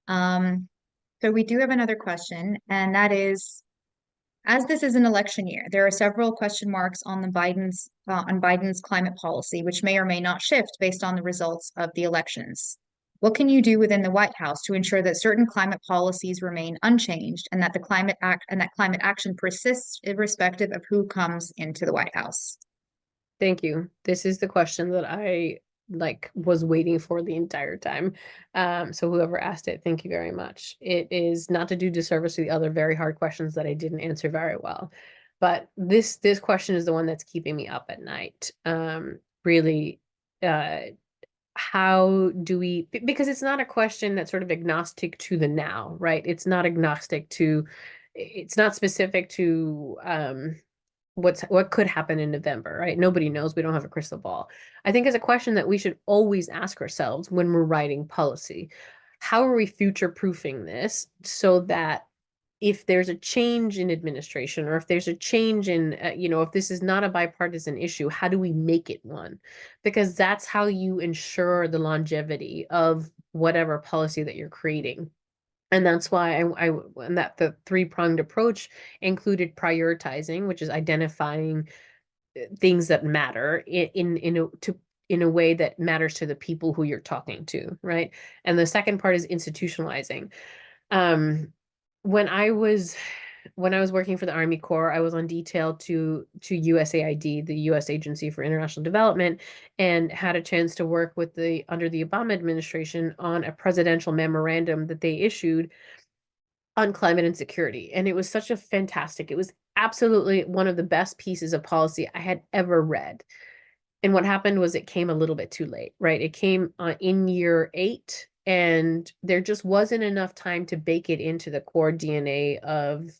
So we do have another question, and that is, as this is an election year, there are several question marks on Biden's climate policy, which may or may not shift based on the results of the elections. What can you do within the White House to ensure that certain climate policies remain unchanged and that climate action persists irrespective of who comes into the White House? Thank you. This is the question that I was waiting for the entire time. So whoever asked it, thank you very much. It is not to do disservice to the other very hard questions that I didn't answer very well. But this question is the one that's keeping me up at night. Really, how do we, because it's not a question that's sort of agnostic to the now, right? It's not specific to what could happen in November, right? Nobody knows. We don't have a crystal ball. I think it's a question that we should always ask ourselves when we're writing policy. How are we future-proofing this so that if there's a change in administration or if there's a change in, if this is not a bipartisan issue, how do we make it one? Because that's how you ensure the longevity of whatever policy that you're creating. And that's why and that the three-pronged approach included prioritizing, which is identifying things that matter in a way that matters to the people who you're talking to, right? And the second part is institutionalizing. Um, when I was working for the Army Corps, I was on detail to USAID, the U.S. Agency for International Development, and had a chance to work with under the Obama administration on a presidential memorandum that they issued on climate and security. And it was such a fantastic, it was absolutely one of the best pieces of policy I had ever read. And what happened was it came a little bit too late, right? It came in year 8, and there just wasn't enough time to bake it into the core DNA of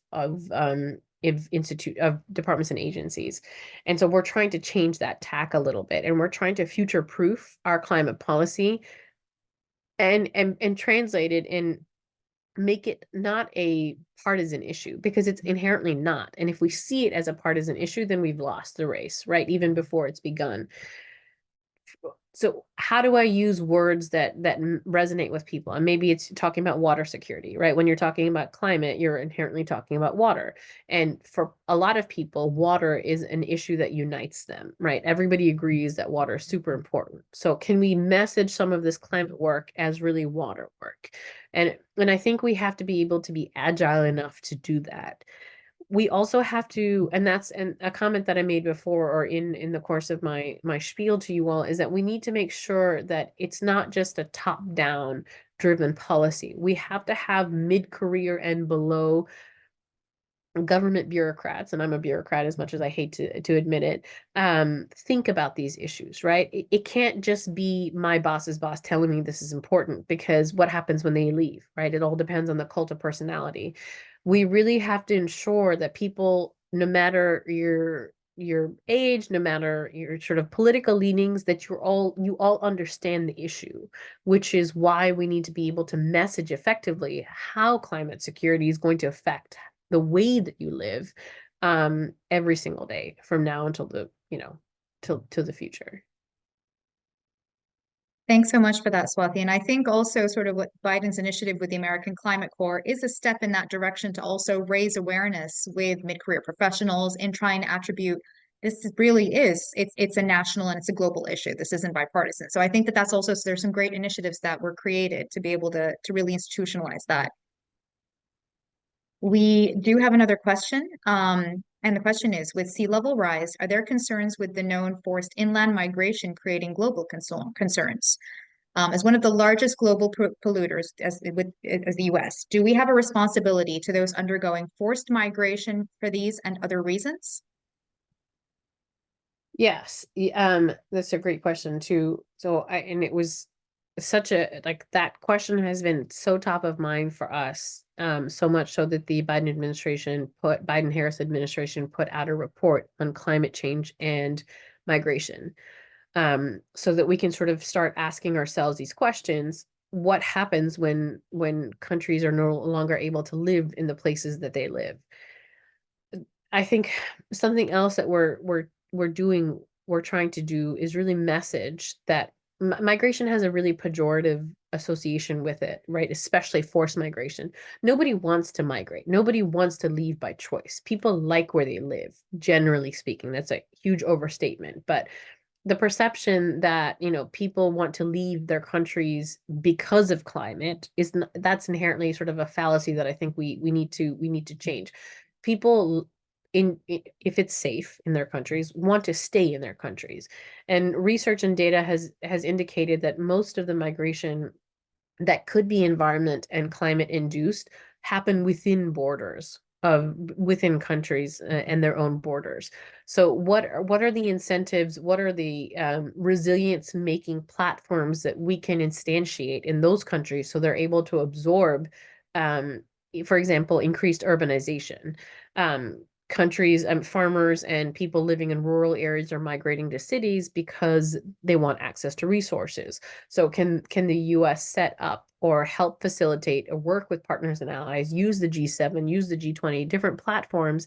institute of departments and agencies. And so we're trying to change that tack a little bit, and we're trying to future proof our climate policy and translate it and make it not a partisan issue, because it's inherently not. And if we see it as a partisan issue, then we've lost the race, right? Even before it's begun. So how do I use words that resonate with people? And maybe it's talking about water security, right? When you're talking about climate, you're inherently talking about water. And for a lot of people, water is an issue that unites them, right? Everybody agrees that water is super important. So can we message some of this climate work as really water work? And I think we have to be able to be agile enough to do that. We also have to, and that's a comment that I made before, or in the course of my spiel to you all, is that we need to make sure that it's not just a top-down driven policy. We have to have mid-career and below government bureaucrats, and I'm a bureaucrat as much as I hate to admit it, think about these issues, right? It can't just be my boss's boss telling me this is important, because what happens when they leave, right? It all depends on the cult of personality. We really have to ensure that people, no matter your age, no matter your sort of political leanings, that you all understand the issue, which is why we need to be able to message effectively how climate security is going to affect the way that you live every single day from now until the, till the future. Thanks so much for that, Swathi. And I think also sort of what Biden's initiative with the American Climate Corps is a step in that direction to also raise awareness with mid-career professionals in trying to attribute it's a national and it's a global issue. This isn't bipartisan. So I think that that's also, so there's some great initiatives that were created to be able to really institutionalize that. We do have another question. And the question is, with sea level rise, are there concerns with the known forced inland migration creating global concerns? As one of the largest global polluters as the US, do we have a responsibility to those undergoing forced migration for these and other reasons? Yes, that's a great question too. And it was such a, like, that question has been so top of mind for us, so much so that the Biden-Harris administration put out a report on climate change and migration, so that we can sort of start asking ourselves these questions. What happens when countries are no longer able to live in the places that they live? I think something else that we're trying to do is really message that migration has a really pejorative association with it, right? Especially forced migration. Nobody wants to migrate. Nobody wants to leave by choice. People like where they live, generally speaking. That's a huge overstatement, but the perception that, people want to leave their countries because of climate that's inherently sort of a fallacy that I think we need to change. People, if it's safe in their countries, want to stay in their countries. And research and data has indicated that most of the migration that could be environment and climate induced happen within countries and their own borders. So what are the incentives? What are the resilience making platforms that we can instantiate in those countries so they're able to absorb, for example, increased urbanization? Countries and farmers and people living in rural areas are migrating to cities because they want access to resources. So can the US set up or help facilitate or work with partners and allies, use the G7, use the G20, different platforms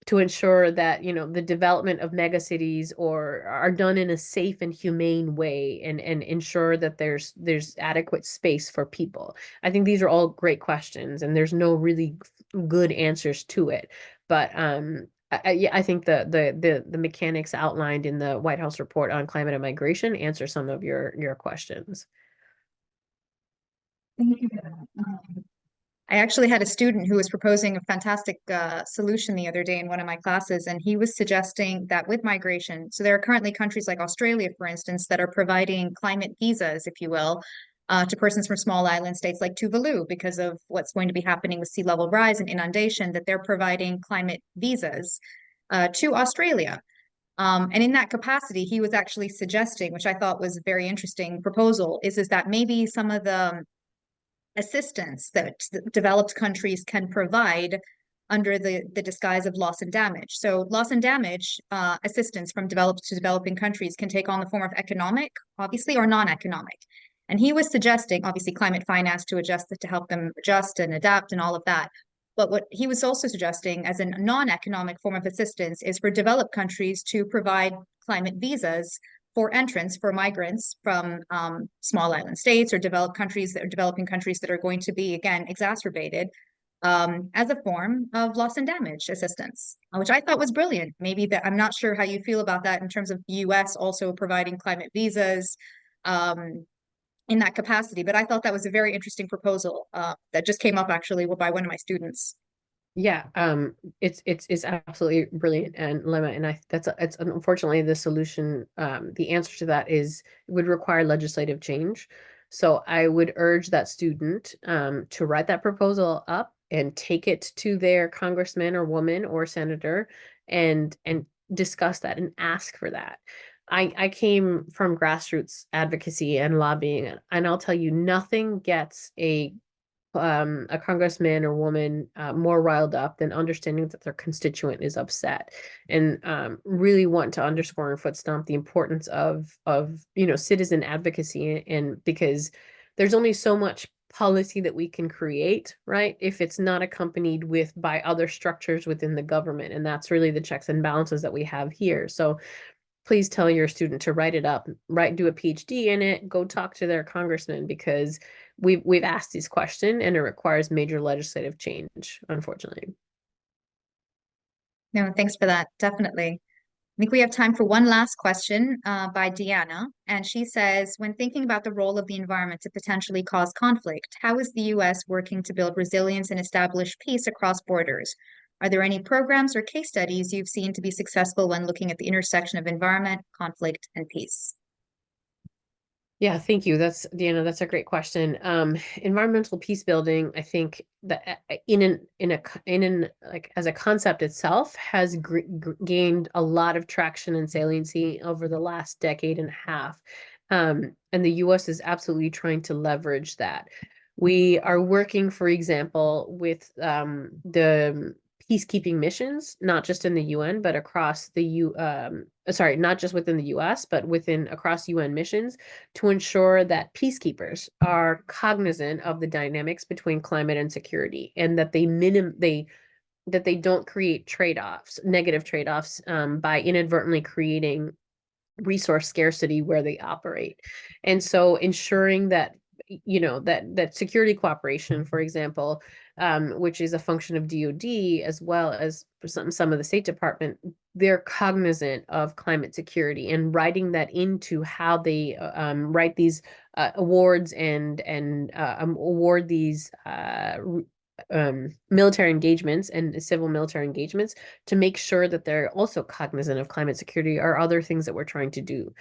to ensure that, the development of megacities or are done in a safe and humane way, and ensure that there's adequate space for people? I think these are all great questions, and there's no really good answers to it. But yeah, I think the mechanics outlined in the White House report on climate and migration answer some of your questions. Thank you. I actually had a student who was proposing a fantastic solution the other day in one of my classes, and he was suggesting that with migration, so there are currently countries like Australia, for instance, that are providing climate visas, if you will, to persons from small island states like Tuvalu because of what's going to be happening with sea level rise and inundation, that they're providing climate visas to Australia. And in that capacity, he was actually suggesting, which I thought was a very interesting proposal, is that maybe some of the assistance that developed countries can provide under the disguise of loss and damage. So loss and damage assistance from developed to developing countries can take on the form of economic, obviously, or non-economic. And he was suggesting, obviously, climate finance to adjust to help them adjust and adapt and all of that. But what he was also suggesting as a non-economic form of assistance is for developed countries to provide climate visas for entrance for migrants from small island states or developed countries that are developing countries that are going to be, again, exacerbated as a form of loss and damage assistance, which I thought was brilliant. Maybe that I'm not sure how you feel about that in terms of the US also providing climate visas in that capacity, but I thought that was a very interesting proposal that just came up actually by one of my students. Yeah, it's absolutely brilliant, and Lemma, and it's unfortunately the solution. The answer to that is would require legislative change. So I would urge that student to write that proposal up and take it to their congressman or woman or senator and discuss that and ask for that. I came from grassroots advocacy and lobbying, and I'll tell you, nothing gets a congressman or woman more riled up than understanding that their constituent is upset, and really want to underscore and foot stomp the importance of citizen advocacy, and because there's only so much policy that we can create, right, if it's not accompanied with by other structures within the government, and that's really the checks and balances that we have here. So please tell your student to write it up, do a PhD in it, go talk to their congressman, because we've asked this question and it requires major legislative change, unfortunately. No, thanks for that. Definitely. I think we have time for one last question by Deanna. And she says, when thinking about the role of the environment to potentially cause conflict, how is the US working to build resilience and establish peace across borders? Are there any programs or case studies you've seen to be successful when looking at the intersection of environment, conflict, and peace? Yeah, thank you. That's Deanna, that's a great question. Environmental peace building, I think that in an like as a concept itself has gained a lot of traction and saliency over the last decade and a half. And the US is absolutely trying to leverage that. We are working, for example, with the peacekeeping missions, not just in the UN, but across the not just within the US, but within across UN missions, to ensure that peacekeepers are cognizant of the dynamics between climate and security, and that they don't create trade-offs, negative trade-offs, by inadvertently creating resource scarcity where they operate. And so ensuring that that security cooperation, for example, which is a function of DoD as well as some of the State Department, they're cognizant of climate security and writing that into how they write these awards and award these military engagements and civil military engagements, to make sure that they're also cognizant of climate security or other things that we're trying to do.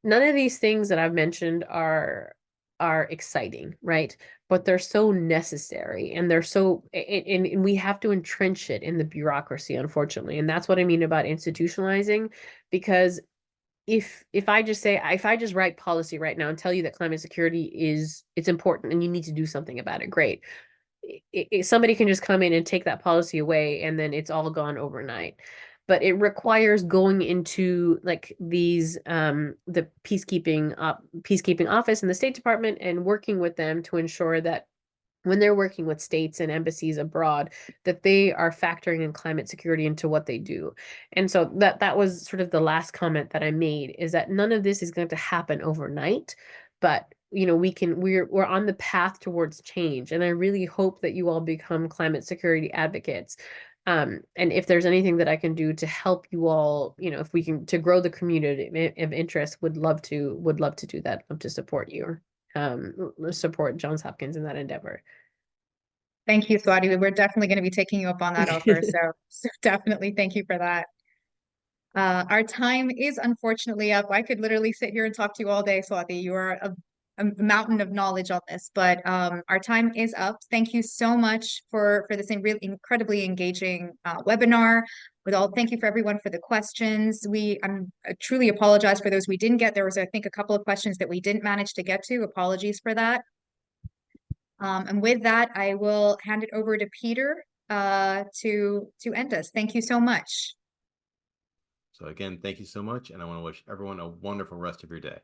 None of these things that I've mentioned are exciting, right? But they're so necessary, and they're so and we have to entrench it in the bureaucracy, unfortunately. And that's what I mean about institutionalizing, because if I just write policy right now and tell you that climate security it's important and you need to do something about it, great. Somebody can just come in and take that policy away, and then it's all gone overnight. But it requires going into like these the peacekeeping office in the State Department and working with them to ensure that when they're working with states and embassies abroad, that they are factoring in climate security into what they do. And so that was sort of the last comment that I made, is that none of this is going to happen overnight, but we're on the path towards change. And I really hope that you all become climate security advocates. And if there's anything that I can do to help you all, if we can to grow the community of interest, would love to do that, love to support you, support Johns Hopkins in that endeavor. Thank you, Swathi. We're definitely going to be taking you up on that offer. So definitely thank you for that. Our time is unfortunately up. I could literally sit here and talk to you all day, Swathi. You are a a mountain of knowledge on this, but our time is up. Thank you so much for this really incredibly engaging webinar. Thank you for everyone for the questions. I truly apologize for those we didn't get. There was, I think, a couple of questions that we didn't manage to get to. Apologies for that. And with that, I will hand it over to Peter to end us. Thank you so much. So again, thank you so much, and I want to wish everyone a wonderful rest of your day.